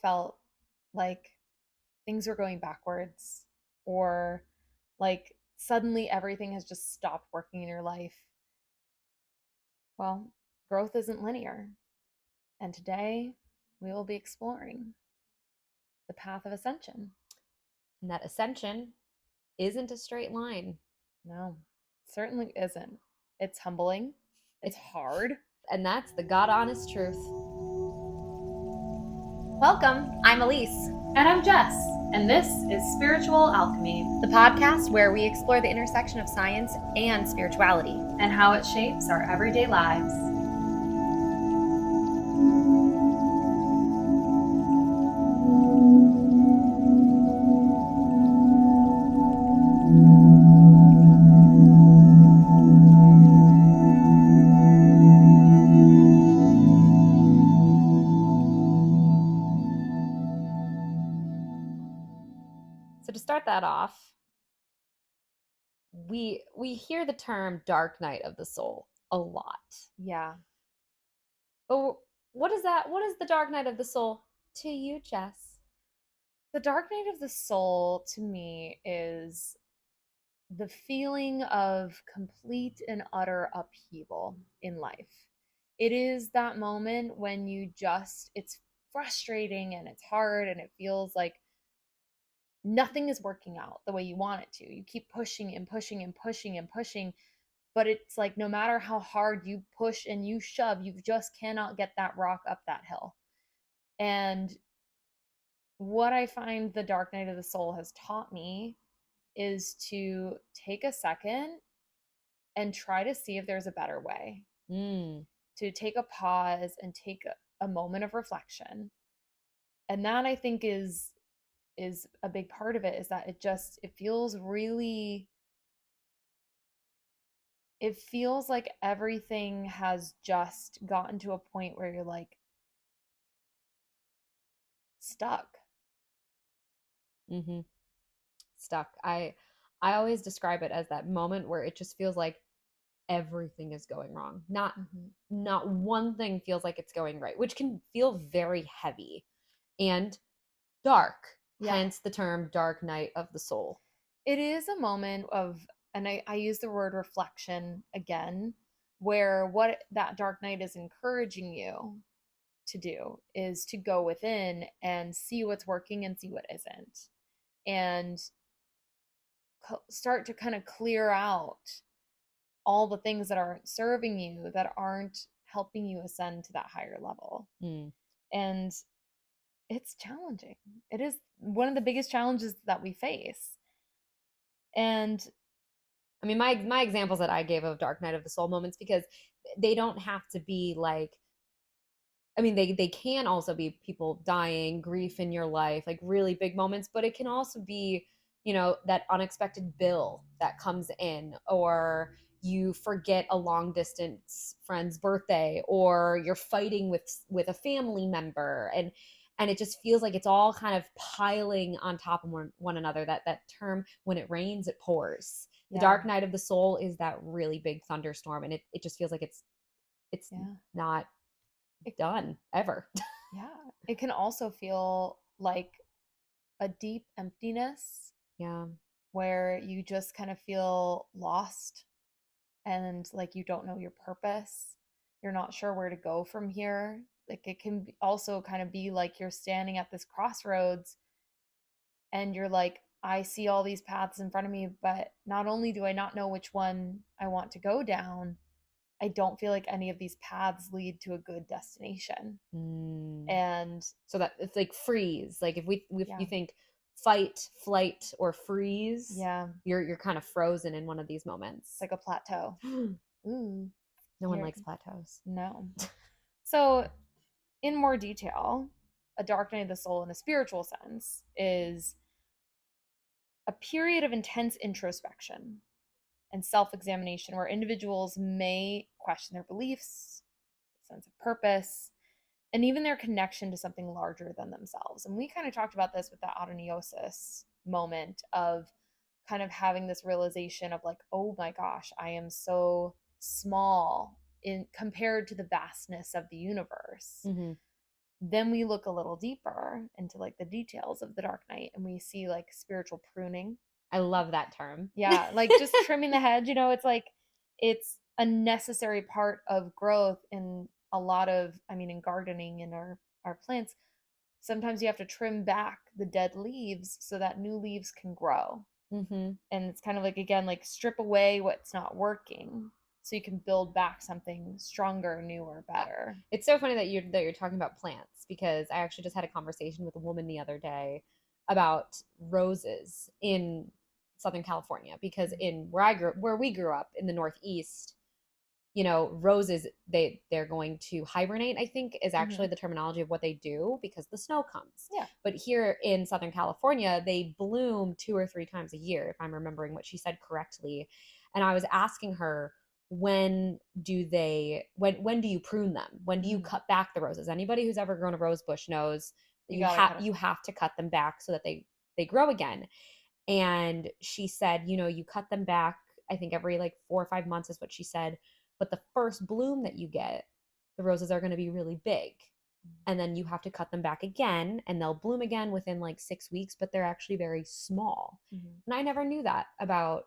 felt like things are going backwards, or like suddenly everything has just stopped working in your life? Well, growth isn't linear. And today we will be exploring the path of ascension. And that ascension isn't a straight line. No, certainly isn't. It's humbling. It's hard. And that's the God honest truth. Welcome. I'm Elise. And I'm Jess. And this is Spiritual Alchemy, the podcast where we explore the intersection of science and spirituality and how it shapes our everyday lives. So to start that off, we hear the term dark night of the soul a lot. Yeah. But what is that? What is the dark night of the soul to you, Jess? The dark night of the soul to me is the feeling of complete and utter upheaval in life. It is that moment when it's frustrating and it's hard and it feels like nothing is working out the way you want it to. You keep pushing and pushing and pushing and pushing, but it's like no matter how hard you push and you shove, you just cannot get that rock up that hill. And what I find the dark night of the soul has taught me is to take a second and try to see if there's a better way. To take a pause and take a moment of reflection. And that, I think, is a big part of it, is that it feels like everything has just gotten to a point where you're like stuck. Stuck. I always describe it as that moment where it just feels like everything is going wrong. Not one thing feels like it's going right, which can feel very heavy and dark. Yeah. Hence the term dark night of the soul. It is a moment of, and I use the word reflection again, where what that dark night is encouraging you to do is to go within and see what's working and see what isn't, and start to kind of clear out all the things that aren't serving you, that aren't helping you ascend to that higher level. And it's challenging. It is one of the biggest challenges that we face. And I mean, my examples that I gave of dark night of the soul moments, because they don't have to be like, I mean, they can also be people dying, grief in your life, like really big moments, but it can also be, that unexpected bill that comes in, or you forget a long distance friend's birthday, or you're fighting with a family member, and it just feels like it's all kind of piling on top of one another. That term, when it rains, it pours. The dark night of the soul is that really big thunderstorm, and it just feels like it's not done ever. Yeah. It can also feel like a deep emptiness. Yeah. Where you just kind of feel lost and like you don't know your purpose. You're not sure where to go from here. Like it can also kind of be like you're standing at this crossroads and you're like, I see all these paths in front of me, but not only do I not know which one I want to go down, I don't feel like any of these paths lead to a good destination. And so that it's like freeze. Like if you think fight, flight, or freeze, you're kind of frozen in one of these moments. It's like a plateau. Ooh. No one likes plateaus. No. So in more detail, a dark night of the soul in a spiritual sense is a period of intense introspection and self-examination where individuals may question their beliefs, sense of purpose, and even their connection to something larger than themselves. And we kind of talked about this with the autoneosis moment of kind of having this realization of like, oh my gosh, I am so small in compared to the vastness of the universe. Then we look a little deeper into like the details of the dark night and we see like spiritual pruning. I love that term. Yeah, like just trimming the hedge, it's like it's a necessary part of growth in a lot of, I mean, in gardening and our plants. Sometimes you have to trim back the dead leaves so that new leaves can grow. Mm-hmm. And it's kind of like, again, like strip away what's not working so you can build back something stronger, newer, better. It's so funny that you're talking about plants, because I actually just had a conversation with a woman the other day about roses in Southern California, because in where we grew up in the Northeast, roses, they're going to hibernate, I think is Mm-hmm. actually the terminology of what they do, because the snow comes. Yeah. But here in Southern California, they bloom 2 or 3 times a year, if I'm remembering what she said correctly. And I was asking her, when do you prune them? When do you cut back the roses? Anybody who's ever grown a rose bush knows that You gotta cut it. you have to cut them back so that they grow again. And she said, you cut them back, I think every like 4 or 5 months is what she said. But the first bloom that you get, the roses are going to be really big. And then you have to cut them back again and they'll bloom again within like 6 weeks, but they're actually very small. Mm-hmm. And I never knew that about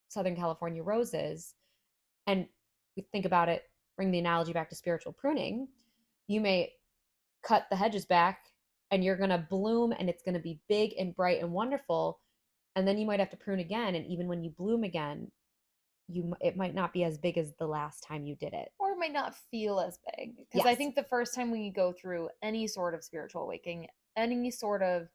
Southern California roses. And we think about it, bring the analogy back to spiritual pruning. You may cut the hedges back and you're going to bloom and it's going to be big and bright and wonderful. And then you might have to prune again. And even when you bloom again, it might not be as big as the last time you did it. Or it might not feel as big. Because Yes. I think the first time when you go through any sort of spiritual awakening, any sort of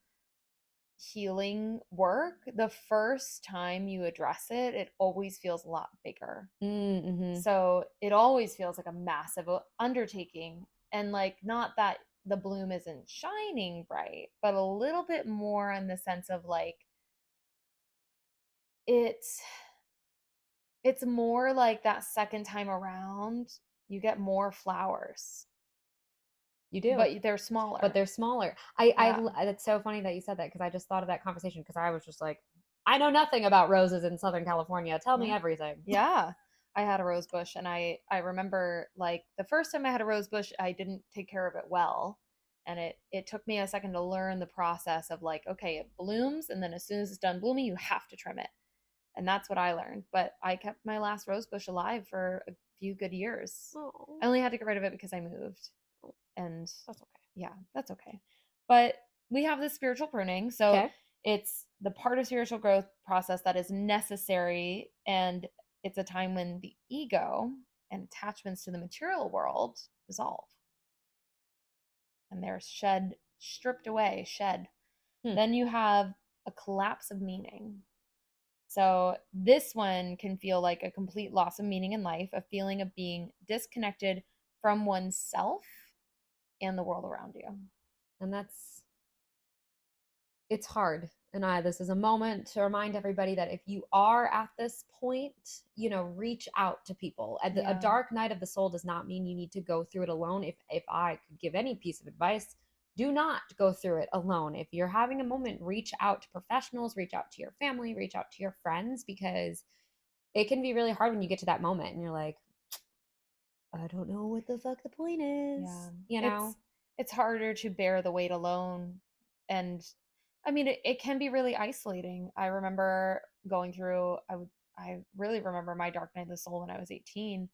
healing work, the first time you address it, it always feels a lot bigger. Mm-hmm. So it always feels like a massive undertaking. And like, not that the bloom isn't shining bright, but a little bit more in the sense of like, it's more like that second time around, you get more flowers, You do. but they're smaller. But they're smaller. It's so funny that you said that, because I just thought of that conversation, because I was just like, I know nothing about roses in Southern California. Tell me everything. Yeah. I had a rose bush and I remember like the first time I had a rose bush, I didn't take care of it well. And it took me a second to learn the process of like, okay, it blooms and then as soon as it's done blooming, you have to trim it. And that's what I learned. But I kept my last rose bush alive for a few good years. Oh. I only had to get rid of it because I moved. And That's okay. Yeah, that's okay. But we have this spiritual pruning. So Okay. it's the part of spiritual growth process that is necessary. And it's a time when the ego and attachments to the material world dissolve. And they're stripped away, shed. Then you have a collapse of meaning. So this one can feel like a complete loss of meaning in life, a feeling of being disconnected from oneself and the world around you. And it's hard. And this is a moment to remind everybody that if you are at this point, reach out to people. A dark night of the soul does not mean you need to go through it alone. If I could give any piece of advice, do not go through it alone. If you're having a moment, reach out to professionals, reach out to your family, reach out to your friends, because it can be really hard when you get to that moment and you're like, I don't know what the fuck the point is. Yeah. It's harder to bear the weight alone. And I mean, it can be really isolating. I remember going through, I really remember my dark night of the soul when I was 18.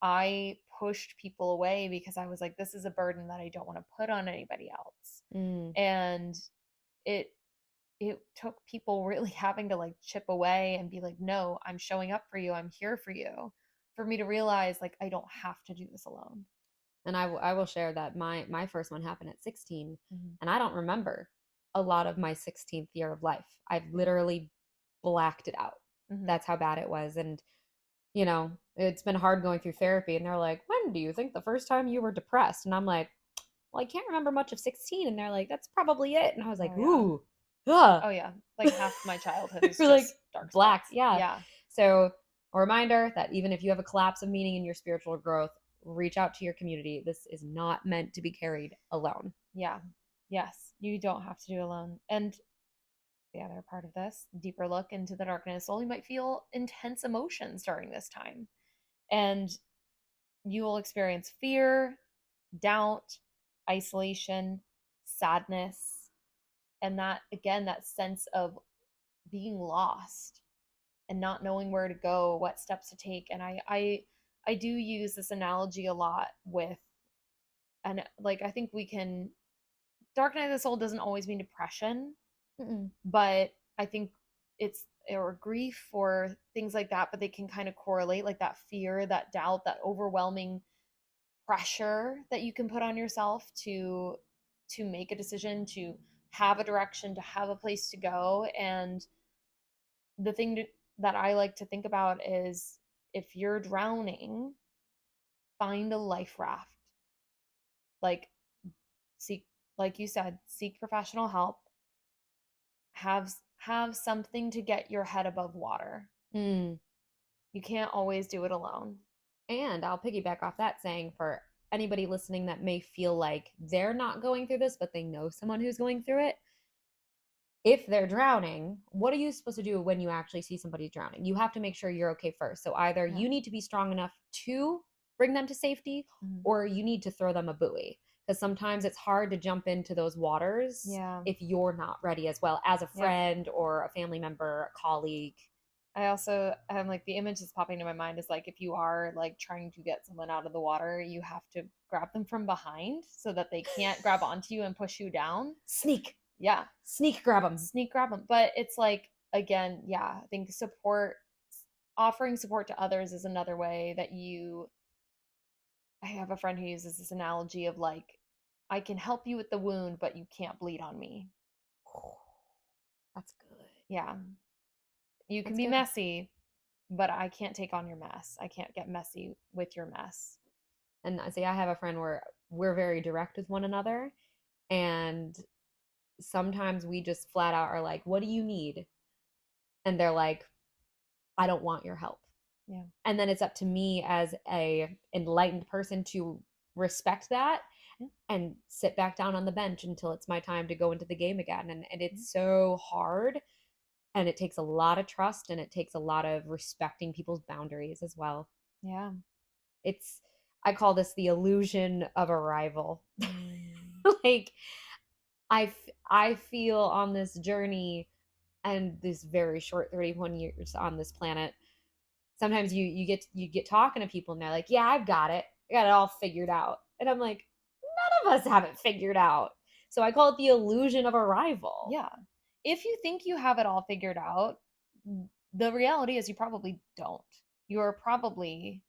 I pushed people away because I was like, this is a burden that I don't want to put on anybody else. And it took people really having to like chip away and be like, no, I'm showing up for you. I'm here for you. For me to realize like, I don't have to do this alone. And I will share that my first one happened at 16, and I don't remember a lot of my 16th year of life. I've literally blacked it out. That's how bad it was. And it's been hard going through therapy, and they're like, when do you think the first time you were depressed? And I'm like, well, I can't remember much of 16. And they're like, that's probably it. And I was like, ooh, ugh. Oh yeah, like half my childhood is like just dark black. spots. Yeah. So a reminder that even if you have a collapse of meaning in your spiritual growth, reach out to your community. This is not meant to be carried alone. Yeah. Yes, you don't have to do alone. And the other part of this, deeper look into the darkness soul, you might feel intense emotions during this time. And you will experience fear, doubt, isolation, sadness, and that, again, that sense of being lost and not knowing where to go, what steps to take. And I do use this analogy a lot with, and like, I think we can, dark night of the soul doesn't always mean depression, Mm-mm. but I think it's, or grief or things like that, but they can kind of correlate, like that fear, that doubt, that overwhelming pressure that you can put on yourself to make a decision, to have a direction, to have a place to go. And the thing that I like to think about is, if you're drowning, find a life raft. Like, seek, like you said, seek professional help. Have something to get your head above water. Mm. You can't always do it alone. And I'll piggyback off that, saying for anybody listening that may feel like they're not going through this, but they know someone who's going through it, if they're drowning, what are you supposed to do when you actually see somebody drowning? You have to make sure you're okay first. So either Yeah. you need to be strong enough to bring them to safety, Mhm. or you need to throw them a buoy. Because sometimes it's hard to jump into those waters Yeah. if you're not ready as well, as a Yep. friend or a family member, a colleague. I also am like, the image that's popping into my mind is like, if you are like trying to get someone out of the water, you have to grab them from behind so that they can't grab onto you and push you down. Sneak, Yeah, sneak grab them. sneak grab them. But it's like, again, yeah, I think offering support to others is another way that you. I have a friend who uses this analogy of like, I can help you with the wound, but you can't bleed on me. That's good. Yeah, you can That's be good. messy, but I can't take on your mess. I can't get messy with your mess. And I say I have a friend where we're very direct with one another, and sometimes we just flat out are like, "What do you need?" And they're like, "I don't want your help." Yeah. And then it's up to me as a enlightened person to respect that Yeah. and sit back down on the bench until it's my time to go into the game again. And Yeah. it's so hard, and it takes a lot of trust, and it takes a lot of respecting people's boundaries as well. Yeah. It's, I call this the illusion of arrival. Mm. Like, I feel on this journey and this very short 31 years on this planet, sometimes you get talking to people and they're like, "Yeah, I've got it. I got it all figured out." And I'm like, "None of us have it figured out." So I call it the illusion of arrival. Yeah. If you think you have it all figured out, the reality is you probably don't. You're probably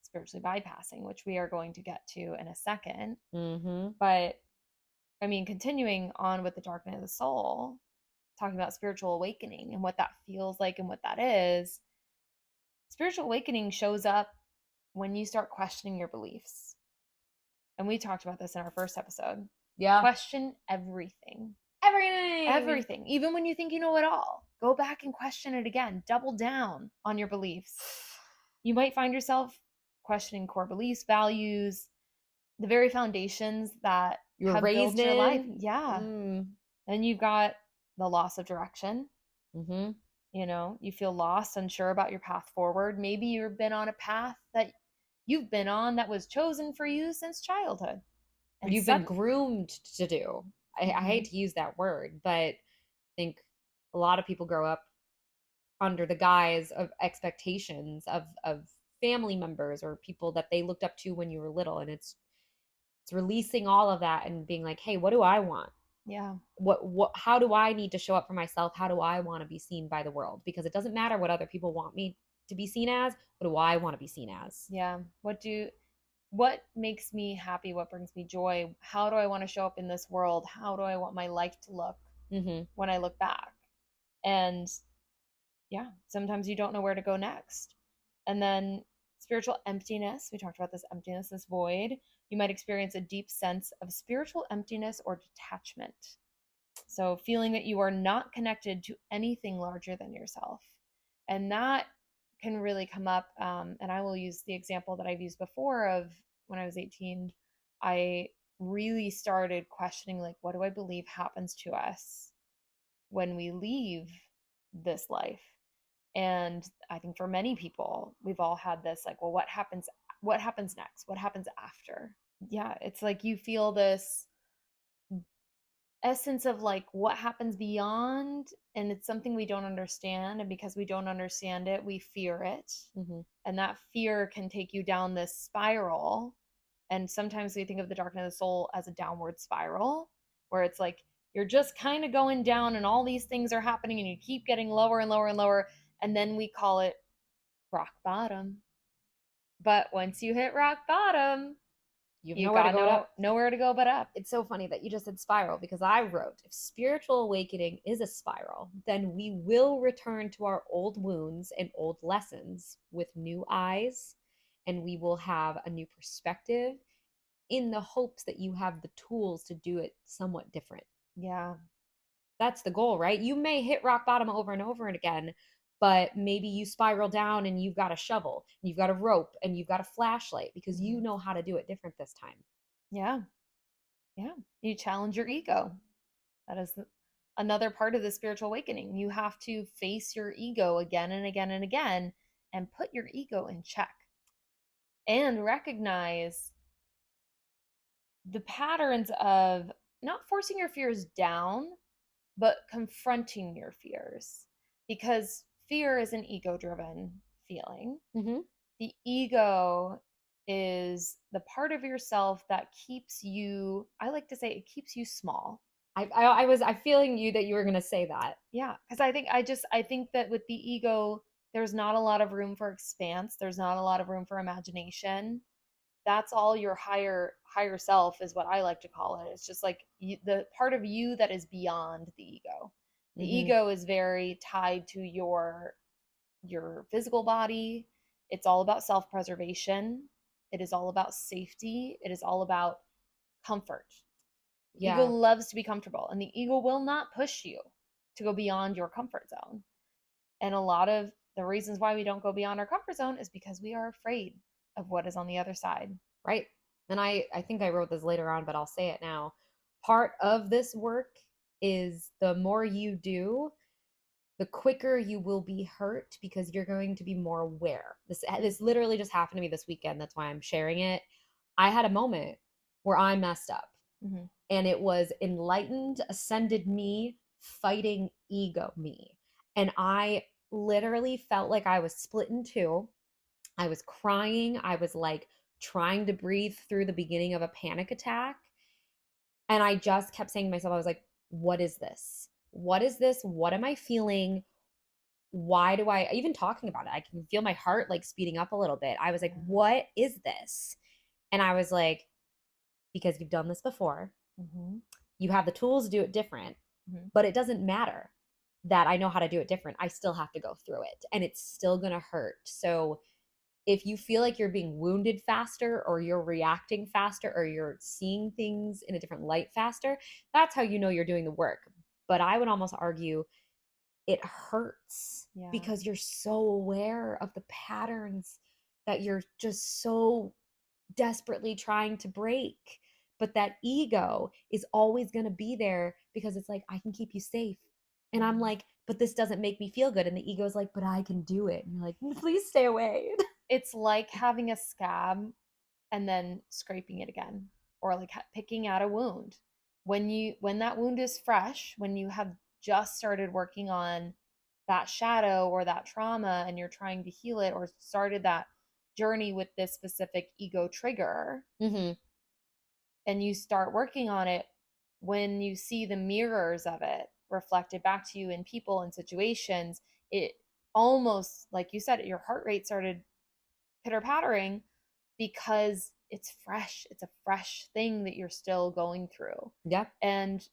spiritually bypassing, which we are going to get to in a second. Mhm. But I mean, continuing on with the dark night of the soul, talking about spiritual awakening and what that feels like and what that is, spiritual awakening shows up when you start questioning your beliefs. And we talked about this in our first episode. Yeah. Question everything. Everything. Everything. Even when you think you know it all, go back and question it again. Double down on your beliefs. You might find yourself questioning core beliefs, values, the very foundations that You were have raised built your life. in. Yeah. Mm. And you've got the loss of direction. Mhm. You feel lost, unsure about your path forward. Maybe you've been on a path that you've been on that was chosen for you since childhood. Or And you've been groomed to do. I hate Mhm. to use that word, but I think a lot of people grow up under the guise of expectations of family members or people that they looked up to when you were little, and it's releasing all of that and being like, "Hey, what do I want? Yeah. What how do I need to show up for myself? How do I want to be seen by the world? Because it doesn't matter what other people want me to be seen as. What do I want to be seen as?" Yeah. What makes me happy? What brings me joy? How do I want to show up in this world? How do I want my life to look Mhm. when I look back? And yeah, sometimes you don't know where to go next. And then spiritual emptiness, we talked about this emptiness, this void. You might experience a deep sense of spiritual emptiness or detachment. So, feeling that you are not connected to anything larger than yourself. And that can really come up. And I will use the example that I've used before of when I was 18. I really started questioning, like, what do I believe happens to us when we leave this life? And I think for many people, we've all had this, like, well, what happens next? What happens after? Yeah, it's like you feel this essence of like what happens beyond, and it's something we don't understand, and because we don't understand it, we fear it. Hmm. And that fear can take you down this spiral. And sometimes we think of the dark night of the soul as a downward spiral, where it's like you're just kind of going down and all these things are happening and you keep getting lower and lower and lower. And then we call it rock bottom. But once you hit rock bottom, You have you nowhere to got go but up. nowhere to go but up. It's so funny that you just said spiral because I wrote, if spiritual awakening is a spiral, then we will return to our old wounds and old lessons with new eyes, and we will have a new perspective in the hopes that you have the tools to do it somewhat different. Yeah. That's the goal, right? You may hit rock bottom over and over and again, but maybe you spiral down and you've got a shovel, and you've got a rope, and you've got a flashlight because you Mhm. know how to do it different this time. Yeah. Yeah. You challenge your ego. That is another part of the spiritual awakening. You have to face your ego again and again and again and put your ego in check and recognize the patterns of not forcing your fears down, but confronting your fears. Because fear is an ego driven feeling. Mm-hmm. The ego is the part of yourself that keeps you, I like to say, it keeps you small. I was feeling you that you were gonna say that. Yeah, because I think that with the ego, there's not a lot of room for expanse. There's not a lot of room for imagination. That's all your higher self is what I like to call it. It's just like the part of you that is beyond the ego. The Mm-hmm. ego is very tied to your physical body. It's all about self-preservation. It is all about safety. It is all about comfort. The ego Yeah, loves to be comfortable, and the ego will not push you to go beyond your comfort zone. And a lot of the reasons why we don't go beyond our comfort zone is because we are afraid of what is on the other side. right. And I think I wrote this later on, but I'll say it now. Part of this work is the more you do, the quicker you will be hurt because you're going to be more aware. This literally just happened to me this weekend. That's why I'm sharing it. I had a moment where I messed up, Mm-hmm. and it was enlightened, ascended me fighting ego me. And I literally felt like I was split in two. I was crying. I was like trying to breathe through the beginning of a panic attack. And I just kept saying to myself, I was like, what is this? What is this? What am I feeling? Why do I even talking about it? I can feel my heart like speeding up a little bit. I was like, Yeah. what is this? And I was like, because you've done this before, Mm-hmm. you have the tools to do it different, Mm-hmm. but it doesn't matter that I know how to do it different. I still have to go through it and it's still going to hurt. So if you feel like you're being wounded faster or you're reacting faster or you're seeing things in a different light faster, that's how you know you're doing the work. But I would almost argue it hurts Yeah. because you're so aware of the patterns that you're just so desperately trying to break. But that ego is always going to be there because it's like, I can keep you safe. And I'm Mm-hmm. like, but this doesn't make me feel good. And the ego's like, but I can do it. And you're like, please stay away. It's like having a scab and then scraping it again, or like picking out a wound. When that wound is fresh, when you have just started working on that shadow or that trauma and you're trying to heal it, or started that journey with this specific ego trigger, Mm-hmm. and you start working on it, when you see the mirrors of it reflected back to you in people and situations, it almost, like you said, your heart rate started pitter pattering because it's fresh. It's a fresh thing that you're still going through. Yeah. And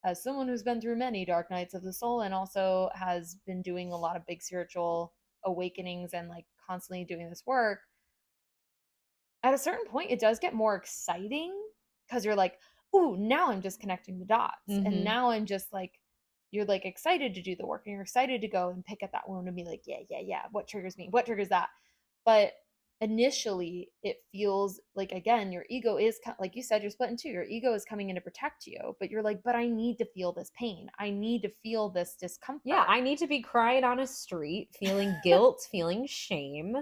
as someone who's been through many dark nights of the soul and also has been doing a lot of big spiritual awakenings and like constantly doing this work, at a certain point it does get more exciting because you're like, ooh, now I'm just connecting the dots. And Mm-hmm. now I'm just like, you're like excited to do the work and you're excited to go and pick at that wound and be like, yeah, yeah, yeah. What triggers me? What triggers that? But initially it feels like, again, your ego is like you said, you're split in two. Your ego is coming in to protect you, but you're like, but I need to feel this pain. I need to feel this Yeah. discomfort. I need to be crying on a street, feeling guilt, feeling shame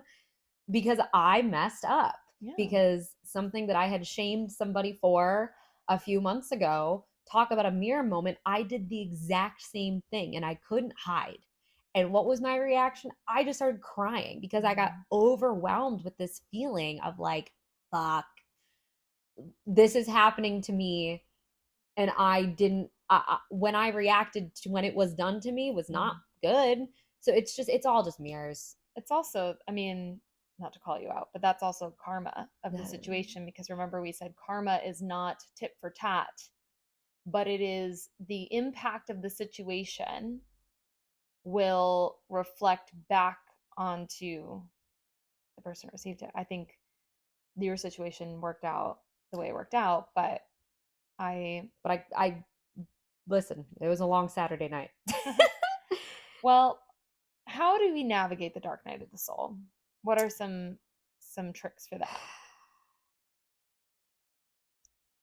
because I messed up. Yeah. because something that I had shamed somebody for a few months ago, talk about a mirror moment, I did the exact same thing and I couldn't hide. And what was my reaction? I just started crying because I got Mhm. overwhelmed with this feeling of like, fuck, this is happening to me. And I didn't, when I reacted to when it was done to me was not Mhm. good. So it's all just mirrors. It's also, I mean, not to call you out, but that's also karma of the situation, because remember we said karma is not tit for tat, but it is the impact of the situation will reflect back onto the person who received it. I think your situation worked out the way it worked out, but I But I listen, it was a long Saturday night. well, how do we navigate the dark night of the soul? What are some tricks for that?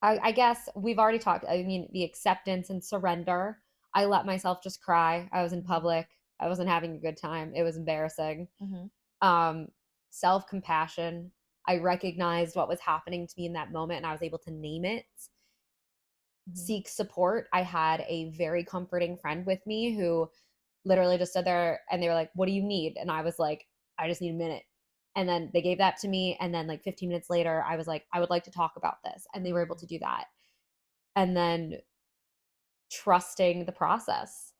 I guess we've already talked. I mean, the acceptance and surrender. I let myself just cry. I was in Mhm. public. I wasn't having a good time. It was embarrassing. Mhm. Um, Self compassion. I recognized what was happening to me in that moment and I was able to name it. Mhm. Seek support. I had a very comforting friend with me who literally just stood there and they were like, "What do you need?" And I was like, "I just need a minute." And then they gave that to me. And then, like 15 minutes later, I was like, "I would like to talk about this." And they were able Mhm. to do that. And then trusting the process.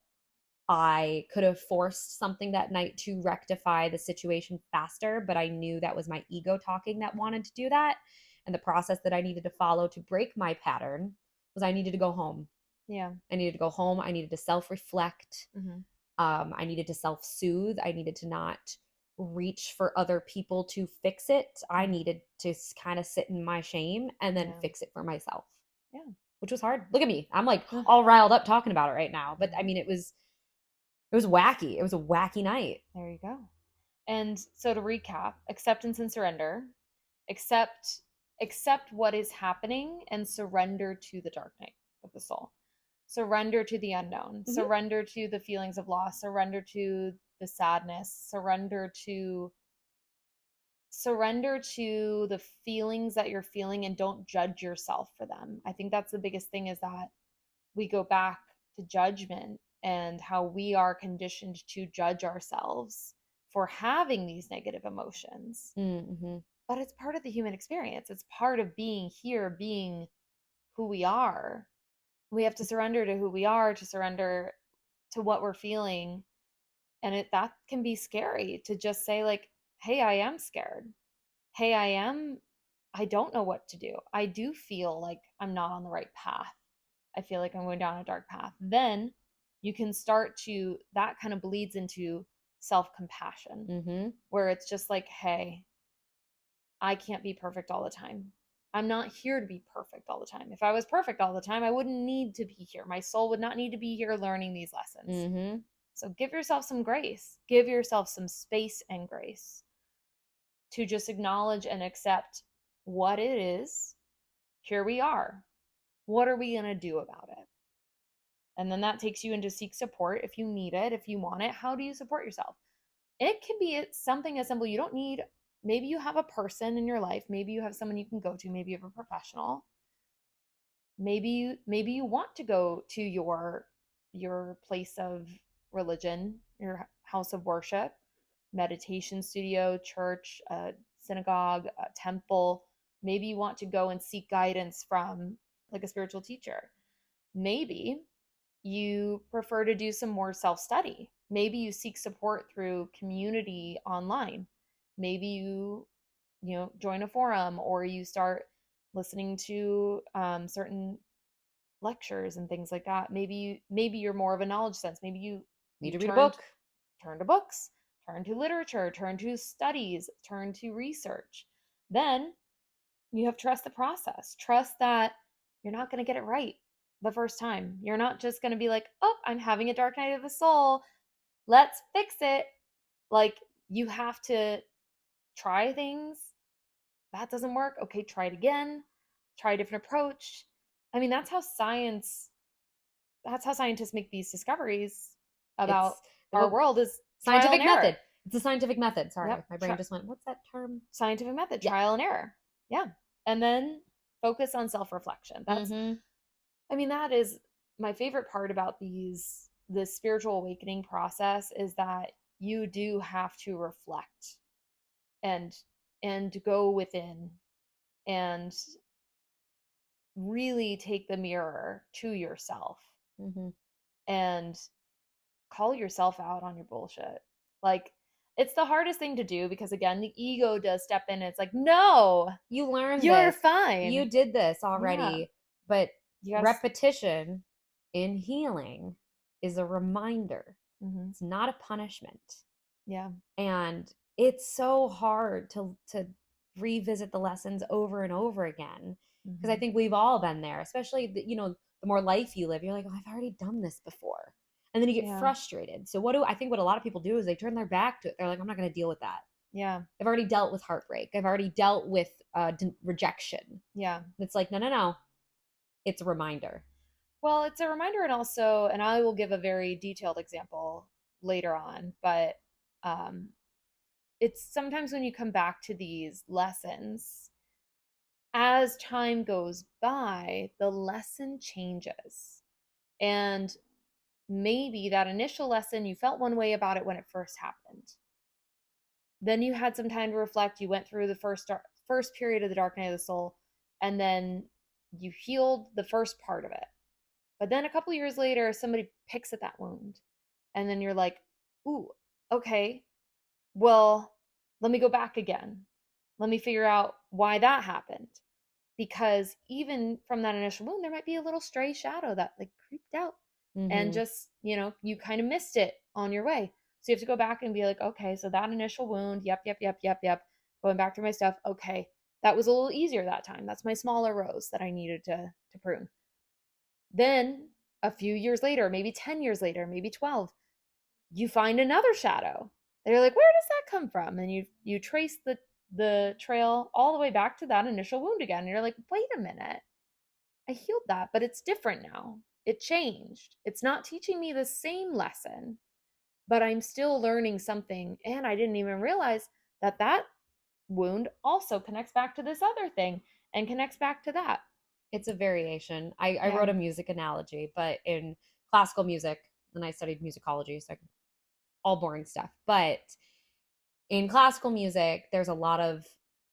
I could have forced something that night to rectify the situation faster, but I knew that was my ego talking that wanted to do that. And the process that I needed to follow to break my pattern was I needed to go home. Yeah. I needed to go home. I needed to self reflect. Mhm. I needed to self soothe. I needed to not reach for other people to fix it. I Mhm. needed to kind of sit in my shame and then Yeah. fix it for myself, Yeah. which was hard. Look at me. I'm like Ugh. all riled up talking about it right now. But I Mhm. mean, it was wacky. It was a wacky night. There you go. And so to recap, acceptance and surrender. Accept accept what is happening and surrender to the dark night of the soul. Surrender to the unknown. Hmm. Surrender to the feelings of loss. Surrender to the sadness. Surrender to the feelings that you're feeling, and don't judge yourself for them. I think that's the biggest thing, is that we go back to judgment and how we are conditioned to judge ourselves for having these negative emotions. Mm-hmm. But it's part of the human experience. It's part of being here, being who we are. We have to surrender to who we are, to surrender to what we're feeling. And that can be scary, to just say, like, hey, I am scared. Hey, I don't know what to do. I do feel like I'm not on the right path. I feel like I'm going down a dark path. Then you can start to, that kind of bleeds into self compassion, Mm-hmm. where it's just like, hey, I can't be perfect all the time. I'm not here to be perfect all the time. If I was perfect all the time, I wouldn't need to be here. My soul would not need to be here learning these lessons. Mm-hmm. So give yourself some grace. Give yourself some space and grace to just acknowledge and accept what it is. Here we are. What are we going to do about it? And then that takes you into seek support if you need it, if you want it. How do you support yourself? It can be something as simple. You don't need, maybe you have a person in your life, maybe you have someone you can go to, maybe you have a professional. Maybe you want to go to your place of religion, your house of worship, meditation studio, church, synagogue, temple. Maybe you want to go and seek guidance from like a spiritual teacher. Maybe you prefer to do some more self study. Maybe you seek support through community online. Maybe you join a forum, or you start listening to certain lectures and things like that. Maybe you're more of a knowledge sense. Maybe you Need you to read a turn book. turn to books, turn to literature, turn to studies, turn to research. Then you have to trust the process. Trust that you're not going to get it right the first time. You're not just going to be like, oh, I'm having a dark night of the soul. Let's fix it. Like, you have to try things. That doesn't work. Okay, try it again. Try a different approach. I mean, that's how scientists make these discoveries about It's our the world, is trial and scientific error. method. It's a scientific method. Sorry, Yep. my brain just went, what's that term? Scientific method, Yeah. trial and error. Yeah. And then focus on self-reflection. Mm-hmm. I mean, that is my favorite part about this spiritual awakening process is that you do have to reflect and go within and really take the mirror to yourself Mm-hmm. and call yourself out on your bullshit. Like, it's the hardest thing to do because, again, the ego does step in and it's like, no, You learned you're this. You fine. did this Yeah. already. But You gotta. repetition in healing is a reminder. Mm-hmm. It's not a punishment. Yeah. And it's so hard to revisit the lessons over and over again because I Mm-hmm. think we've all been there, especially the more life you live, you're like, oh, I've already done this before. And then you get Yeah. frustrated. So I think what a lot of people do is they turn their back to it. They're like, I'm not going to deal with that. Yeah. I've already dealt with heartbreak. I've already dealt with rejection. Yeah. It's like, no, no, no. It's a reminder. Well, it's a reminder, and also, and I will give a very detailed example later on, but um, it's sometimes when you come back to these lessons, as time goes by, the lesson changes. And maybe that initial lesson, you felt one way about it when it first happened. Then you had some time to reflect. You went through the first period of the dark night of the soul, and then you healed the first part of it. But then a couple years later, somebody picks at that wound. And then you're like, ooh, okay, well, let me go back again. Let me figure out why that happened. Because even from that initial wound, there might be a little stray shadow that like creeped out and Mm-hmm. just, you kind of missed it on your way. So you have to go back and be like, okay, so that initial wound, yep, yep, yep, yep, yep. Going back through my stuff. Okay, that was a little easier that time. That's my smaller rose that I needed to prune. Then a few years later, maybe 10 years later, maybe 12, you find another shadow. They're like, where does that come from? And you trace the trail all the way back to that initial wound again. And you're like, wait a minute. I healed that, but it's different now. It changed. It's not teaching me the same lesson, but I'm still learning something. And I didn't even realize that wound also connects back to this other thing and connects back to that. It's a variation. I Yeah. wrote a music analogy, but in classical music, and I studied musicology, so all boring stuff. But in classical music, there's a lot of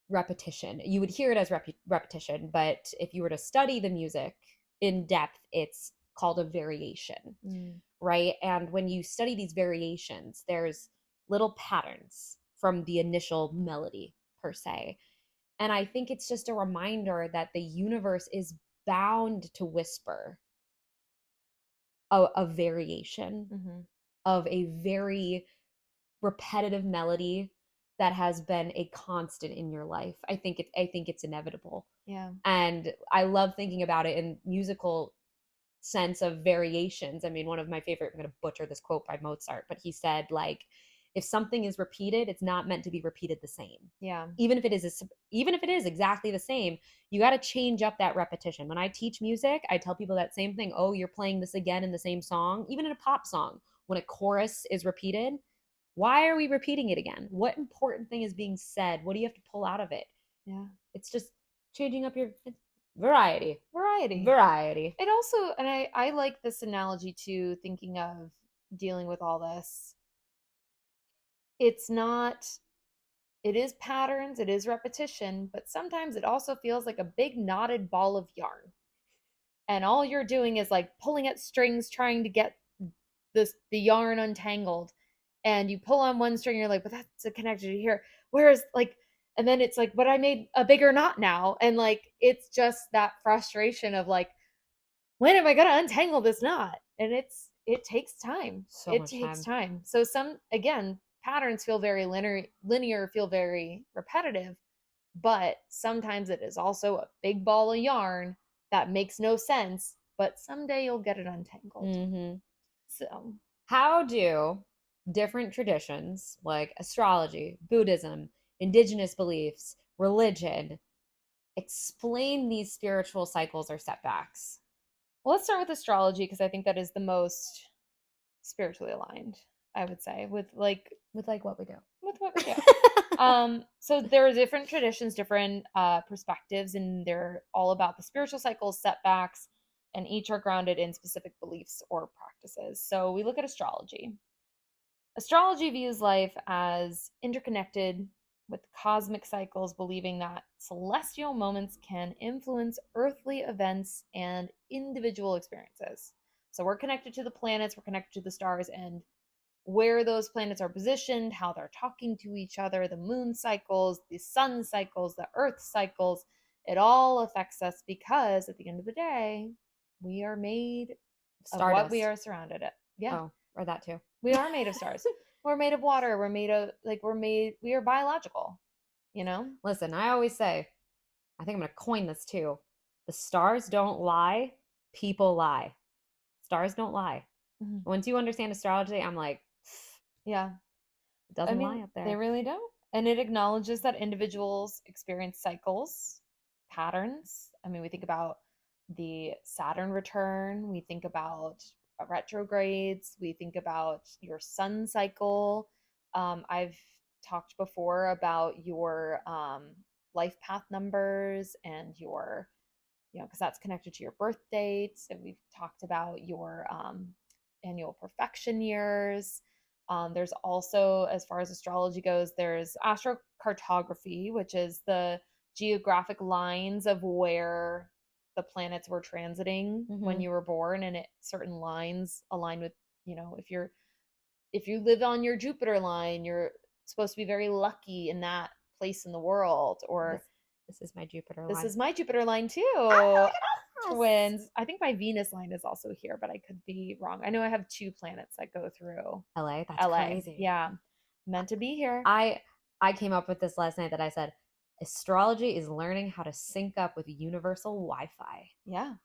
repetition. You would hear it as repetition, but if you were to study the music in depth, it's called a variation, Mm. right? And when you study these variations, there's little patterns from the initial melody, per se. And I think it's just a reminder that the universe is bound to whisper a variation Mm-hmm. of a very repetitive melody that has been a constant in your life. I think it's inevitable. Yeah. And I love thinking about it in musical sense of variations. I mean, one of my favorite, I'm going to butcher this quote by Mozart, but he said, like, if something is repeated, it's not meant to be repeated the same. Yeah. Even if it is exactly the same, you got to change up that repetition. When I teach music, I tell people that same thing. Oh, you're playing this again in the same song, even in a pop song. When a chorus is repeated, why are we repeating it again? What important thing is being said? What do you have to pull out of it? Yeah. It's just changing up your variety. Variety. Variety. It also, and I like this analogy too, thinking of dealing with all this. It's not, it is patterns, it is repetition, but sometimes it also feels like a big knotted ball of yarn. And all you're doing is like pulling at strings, trying to get the yarn untangled. And you pull on one string, you're like, but that's connected to here. Whereas like, and then it's like, but I made a bigger knot now. And like, it's just that frustration of like, when am I going to untangle this knot? And it takes time. So It much takes time. time. So some, again, patterns feel very linear, feel very repetitive, but sometimes it is also a big ball of yarn that makes no sense, but someday you'll get it untangled. Mm-hmm. So, How do different traditions like astrology, Buddhism, indigenous beliefs, religion explain these spiritual cycles or setbacks? well, let's start with astrology because I think that is the most spiritually aligned, I would say, with like With like what we do. with what we do. So there are different traditions, different perspectives, and they're all about the spiritual cycles, setbacks, and each are grounded in specific beliefs or practices. So we look at astrology. Astrology views life as interconnected with cosmic cycles, believing that celestial moments can influence earthly events and individual experiences. So we're connected to the planets, we're connected to the stars, and where those planets are positioned, how they're talking to each other, the moon cycles, the sun cycles, the earth cycles, it all affects us because at the end of the day, we are made of what we Stardust. are surrounded at. Yeah, Oh, or that too. we are made of stars. We're made of water. We're made of we are biological, you know? Listen, I always say, I think I'm going to coin this too. The stars don't lie, people lie. Stars don't lie. Mhm. Once you understand astrology, I'm like, Yeah. it I doesn't lie mean, up they there. really don't. And it acknowledges that individuals experience cycles, patterns. I mean, we think about the Saturn return, we think about retrogrades, we think about your sun cycle. I've talked before about your life path numbers and your, because that's connected to your birth dates. And we've talked about your annual perfection years. There's also, as far as astrology goes, there's astrocartography, which is the geographic lines of where the planets were transiting when Mm-hmm. you were born, and certain lines align with, if you live on your Jupiter line, you're supposed to be very lucky in that place in the world. This Or this is my Jupiter this line. is my Jupiter line Oh, too. look at us. Twins. I think my Venus line is also here, but I could be wrong. I know I have two planets that go through LA, that's LA. crazy. Yeah. Meant to be here. I I came up with this last night that I said astrology is learning how to sync up with universal Wi-Fi. Yeah.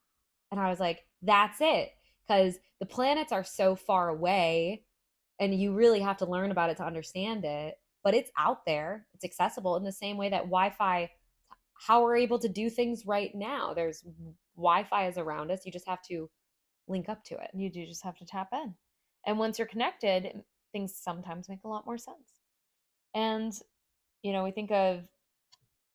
And I was like, that's it. Because the planets are so far away and you really have to learn about it to understand it. But it's out there, it's accessible in the same way that Wi Fi, how we're able to do things right now. There's Wi Fi is around us. You just have to link up to it. You do just have to tap in. And once you're connected, things sometimes make a lot more sense. And, we think of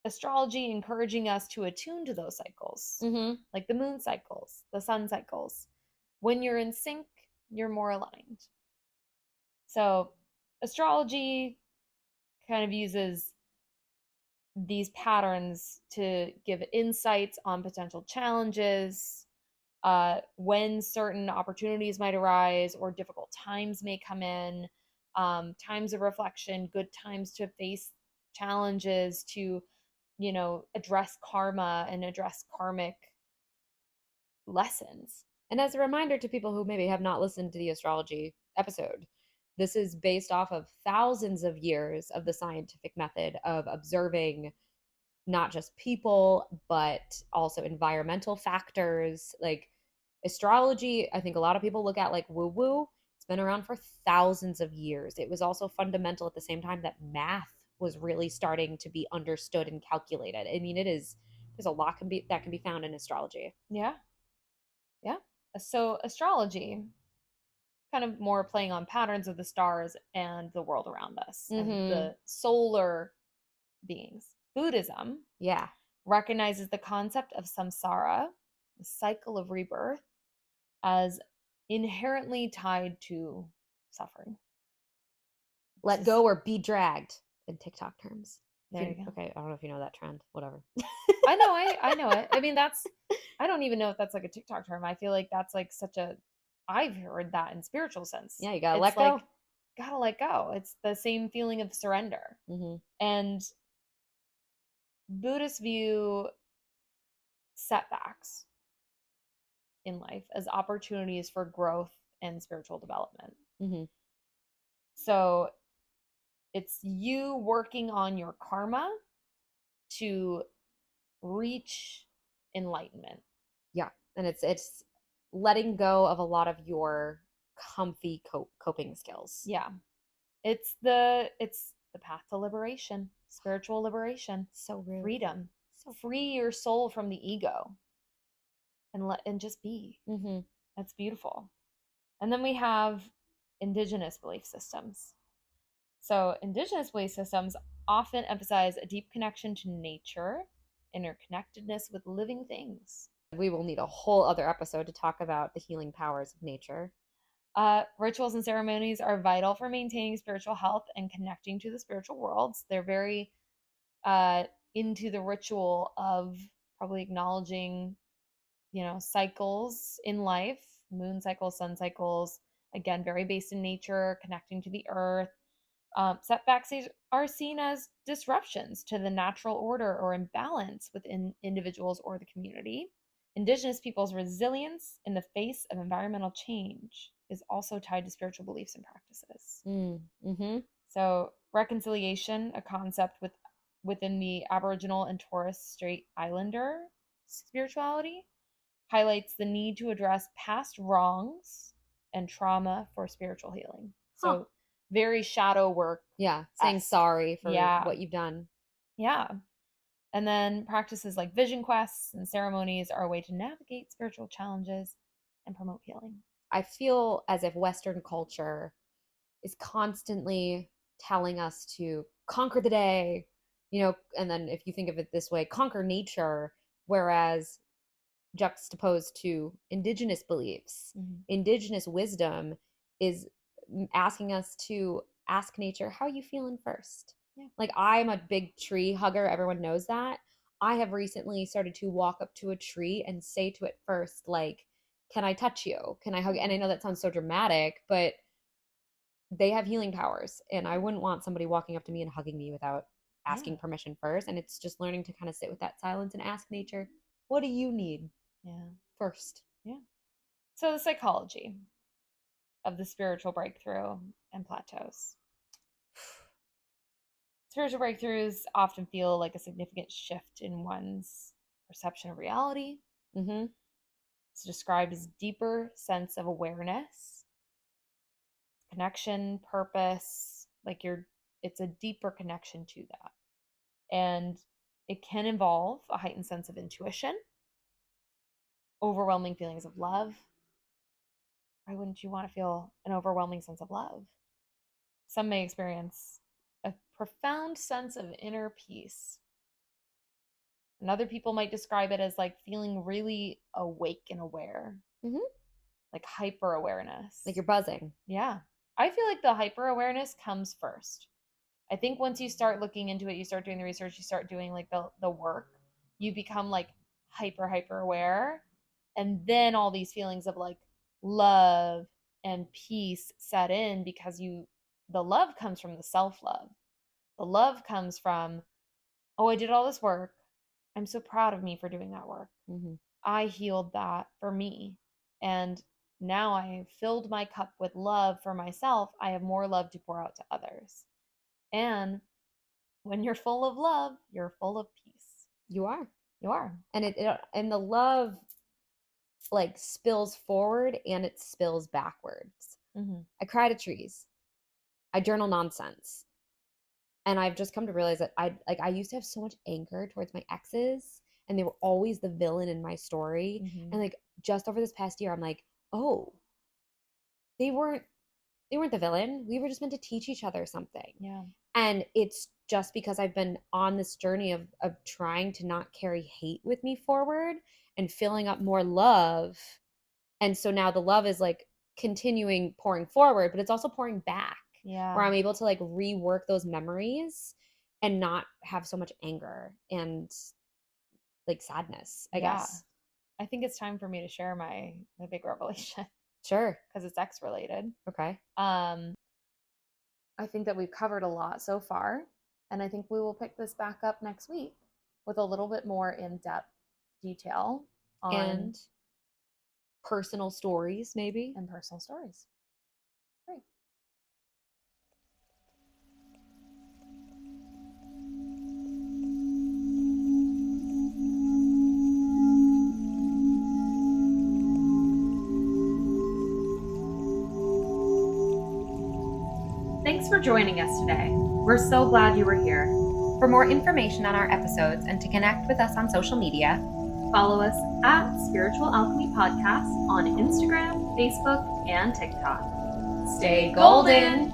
astrology encouraging us to attune to those cycles, Mm-hmm. like the moon cycles, the sun cycles. When you're in sync, you're more aligned. So, astrology kind of uses these patterns to give insights on potential challenges, when certain opportunities might arise or difficult times may come in, times of reflection, good times to face challenges, to, address karma and address karmic lessons. And as a reminder to people who maybe have not listened to the astrology episode, this is based off of thousands of years of the scientific method of observing not just people, but also environmental factors. Like astrology, I think a lot of people look at like woo woo. It's been around for thousands of years. It was also fundamental at the same time that math was really starting to be understood and calculated. I mean, there's a lot that can be found in astrology. Yeah. Yeah. So, astrology, kind of more playing on patterns of the stars and the world around us and Mm-hmm. the solar beings. Buddhism Yeah. recognizes the concept of samsara, the cycle of rebirth, as inherently tied to suffering. Let Just, go or be dragged in TikTok terms. there you go. Okay, I don't know if you know that trend. Whatever. I know it. I mean, I don't even know if that's like a TikTok term. I feel like that's like I've heard that in spiritual sense. Yeah, you gotta It's let like, go. gotta let go. It's the same feeling of surrender. Mm-hmm. And Buddhists view setbacks in life as opportunities for growth and spiritual development. Mm-hmm. So it's you working on your karma to reach enlightenment. Yeah, and it's letting go of a lot of your comfy coping skills. Yeah. It's the path to liberation, spiritual liberation, So rude. freedom. So Free your soul from the ego and just be. mm-hmm. That's beautiful. And then we have indigenous belief systems. So indigenous belief systems often emphasize a deep connection to nature, interconnectedness with living things. We will need a whole other episode to talk about the healing powers of nature. Rituals and ceremonies are vital for maintaining spiritual health and connecting to the spiritual worlds. They're very into the ritual of probably acknowledging, cycles in life, moon cycles, sun cycles, again, very based in nature, connecting to the earth. Setbacks are seen as disruptions to the natural order or imbalance within individuals or the community. Indigenous peoples' resilience in the face of environmental change is also tied to spiritual beliefs and practices. Mm-hmm. So, reconciliation, a concept within the Aboriginal and Torres Strait Islander spirituality, highlights the need to address past wrongs and trauma for spiritual healing. So, very shadow work. Yeah, saying sorry for what you've done. Yeah. And then practices like vision quests and ceremonies are a way to navigate spiritual challenges and promote healing. I feel as if Western culture is constantly telling us to conquer the day, and then if you think of it this way, conquer nature, whereas juxtaposed to indigenous beliefs, indigenous wisdom is asking us to ask nature, how are you feeling first? Yeah. Like, I'm a big tree hugger. Everyone knows that. I have recently started to walk up to a tree and say to it first, like, can I touch you? Can I hug? And I know that sounds so dramatic, but they have healing powers. And I wouldn't want somebody walking up to me and hugging me without asking permission first. And it's just learning to kind of sit with that silence and ask nature, what do you need? First. Yeah. So the psychology of the spiritual breakthrough and plateaus. Spiritual breakthroughs often feel like a significant shift in one's perception of reality. It's described as deeper sense of awareness, connection, purpose, it's a deeper connection to that. And it can involve a heightened sense of intuition, overwhelming feelings of love. Why wouldn't you want to feel an overwhelming sense of love? Some may experience a profound sense of inner peace. And other people might describe it as like feeling really awake and aware. Like hyper awareness. Like you're buzzing. Yeah. I feel like the hyper awareness comes first. I think once you start looking into it, you start doing the research, you start doing like the work, you become like hyper aware. And then all these feelings of like love and peace set in because the love comes from the self-love. The love comes from, oh, I did all this work. I'm so proud of me for doing that work. I healed that for me. And now I have filled my cup with love for myself. I have more love to pour out to others. And when you're full of love, you're full of peace. You are. And and the love like spills forward and it spills backwards. I cry to trees. I journal nonsense. And I've just come to realize that I used to have so much anger towards my exes, and they were always the villain in my story. And like just over this past year, I'm like, oh, they weren't the villain. We were just meant to teach each other something. Yeah. And it's just because I've been on this journey of trying to not carry hate with me forward and filling up more love. And so now the love is like continuing pouring forward, but it's also pouring back. Yeah. Where I'm able to like rework those memories and not have so much anger and like sadness, I guess. I think it's time for me to share my big revelation. Sure. Because it's ex related. Okay. I think that we've covered a lot so far. And I think we will pick this back up next week with a little bit more in-depth detail and personal stories, maybe. And personal stories. Great. Thanks for joining us today. We're so glad you were here. For more information on our episodes and to connect with us on social media, follow us at Spiritual Alchemy Podcast on Instagram, Facebook, and TikTok. Stay golden!